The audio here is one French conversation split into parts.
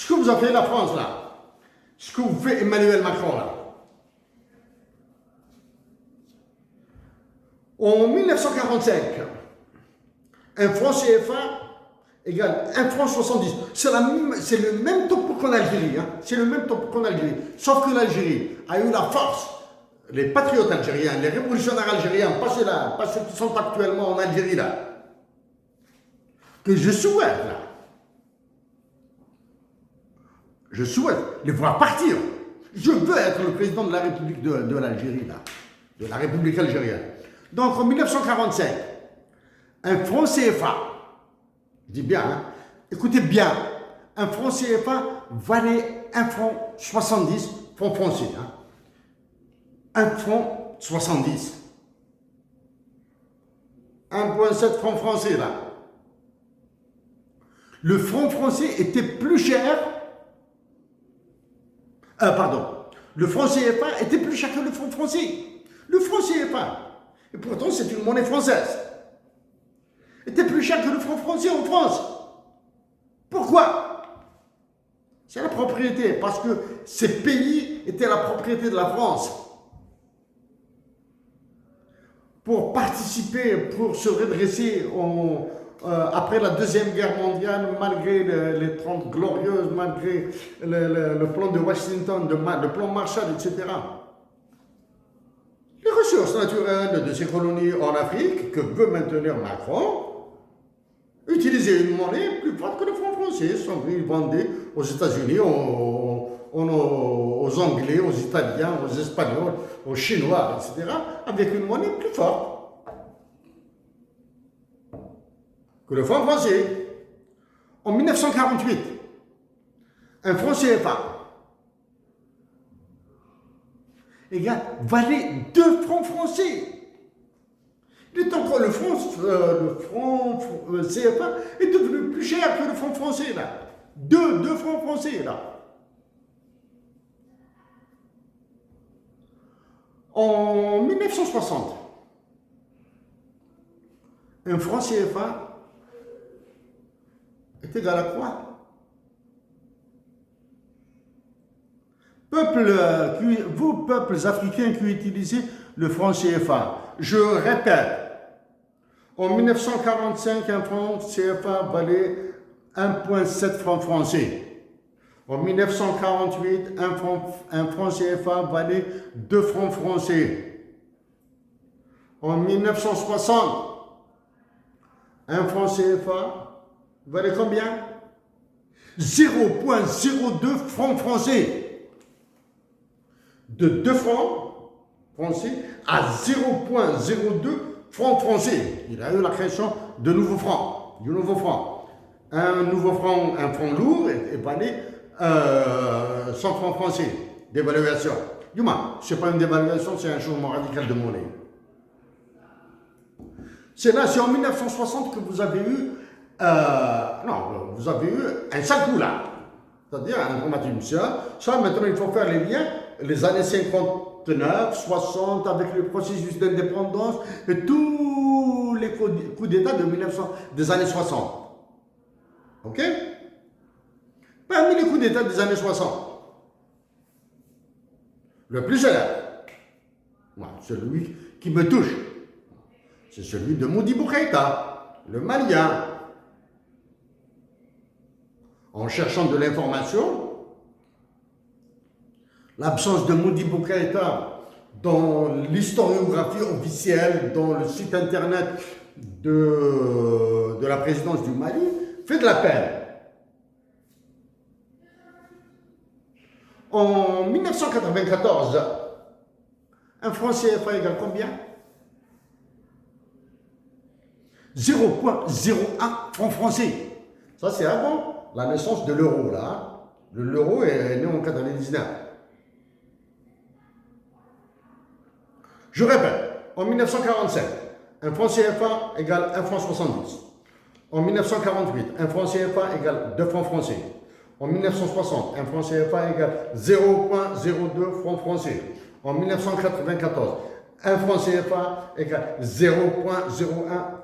Ce que vous a fait la France là, ce que vous fait Emmanuel Macron là. En 1945, un franc CFA égale 1 franc 70. C'est le même taux qu'en Algérie. Hein. C'est le même taux qu'en Algérie. Sauf que l'Algérie a eu la force. Les patriotes algériens, les révolutionnaires algériens, pas ceux qui sont actuellement en Algérie là, que je souhaite là. Je souhaite les voir partir. Je veux être le président de la République de l'Algérie là, de la République algérienne. Donc en 1945, un franc CFA, je dis bien, hein, écoutez bien, un franc CFA valait 1 franc 70 francs français. Hein. 1 franc 70. 1,7 francs français là. Le franc français était plus cher. Le franc CFA était plus cher que le franc français. Le franc CFA. Et pourtant, c'est une monnaie française. Était plus cher que le franc français en France. Pourquoi? C'est la propriété, parce que ces pays étaient la propriété de la France. Pour participer, pour se redresser après la Deuxième Guerre mondiale, malgré les 30 glorieuses, malgré le plan de Washington, le plan Marshall, etc. Les ressources naturelles de ces colonies en Afrique, que veut maintenir Macron, utiliser une monnaie plus forte que le franc français, sans qu'ils vendaient aux États-Unis, aux Anglais, aux Italiens, aux Espagnols, aux Chinois, etc., avec une monnaie plus forte que le franc français. En 1948, un franc CFA valait 2 francs français. Il est encore le franc CFA est devenu plus cher que le franc français là. 2 francs français là. En 1960, un franc CFA est égal à quoi? Vous, peuples africains qui utilisez le franc CFA, je répète, en 1945, un franc CFA valait 1,7 francs français. En 1948, un franc CFA valait 2 francs français. En 1960, un franc CFA valait combien? 0,02 francs français. De 2 francs français à 0,02 francs français. Il a eu la création de nouveaux francs, du nouveau franc. Un nouveau franc, un franc lourd, et valait 100 francs français d'évaluation. Du moins, ce n'est pas une dévaluation, c'est un changement radical de monnaie. C'est en 1960 que vous avez eu, vous avez eu un sale coup là. C'est-à-dire un traumatisme. Ça, maintenant, il faut faire les liens, les années 59, 60, avec le processus d'indépendance et tous les coups d'État des années 60. OK? Parmi les coups d'État des années 60, le plus célèbre, celui qui me touche, c'est celui de Modibo Keïta, le Malien. En cherchant de l'information, l'absence de Modibo Keïta dans l'historiographie officielle, dans le site internet de la présidence du Mali, fait de la peine. En 1994, un franc CFA égale combien? 0,01 francs français. Ça, c'est avant la naissance de l'euro, là. L'euro est né en 1999. Je répète, en 1945, un franc CFA égale 1 franc 70. En 1948, un franc CFA égale 2 francs français. En 1960, un franc CFA égale 0,02 francs français. En 1994, un franc CFA égale 0,01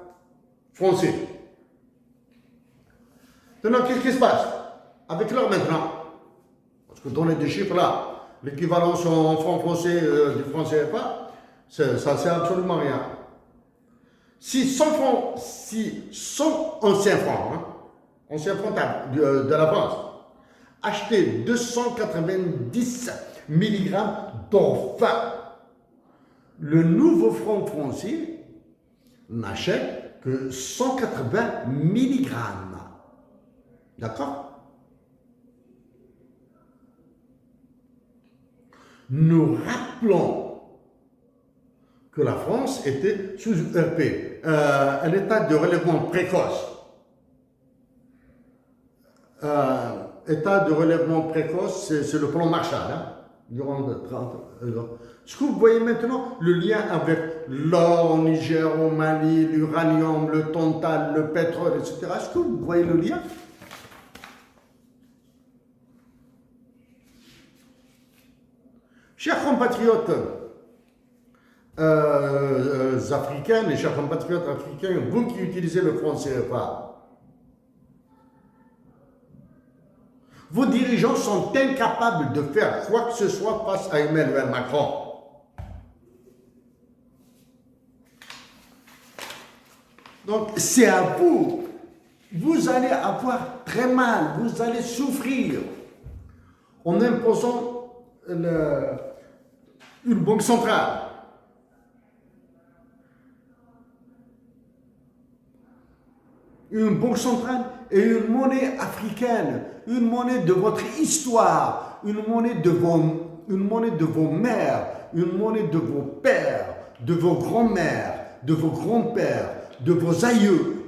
français. Maintenant, qu'est-ce qui se passe? avec l'heure maintenant. Parce que donner des chiffres là, l'équivalence en franc français du franc CFA, ça sert absolument rien. Si 100 francs, si 100 anciens francs, anciens francs de la France, achetaient 290 mg d'or fin, le nouveau franc français n'achète que 180 mg. D'accord? Nous rappelons que la France était sous ERP, un état de relèvement précoce. État de relèvement précoce, c'est le plan Marshall, durant 30 ans. Est-ce que vous voyez maintenant le lien avec l'or au Niger, au Mali, l'uranium, le tantal, le pétrole, etc. Est-ce que vous voyez le lien? Chers compatriotes africains et chers compatriotes africains, vous qui utilisez le franc CFA, vos dirigeants sont incapables de faire quoi que ce soit face à Emmanuel Macron. Donc c'est à vous. Vous allez avoir très mal, vous allez souffrir en imposant une banque centrale. Une banque centrale et une monnaie africaine, une monnaie de votre histoire, une monnaie de vos mères, une monnaie de vos pères, de vos grands-mères, de vos grands-pères, de vos aïeux,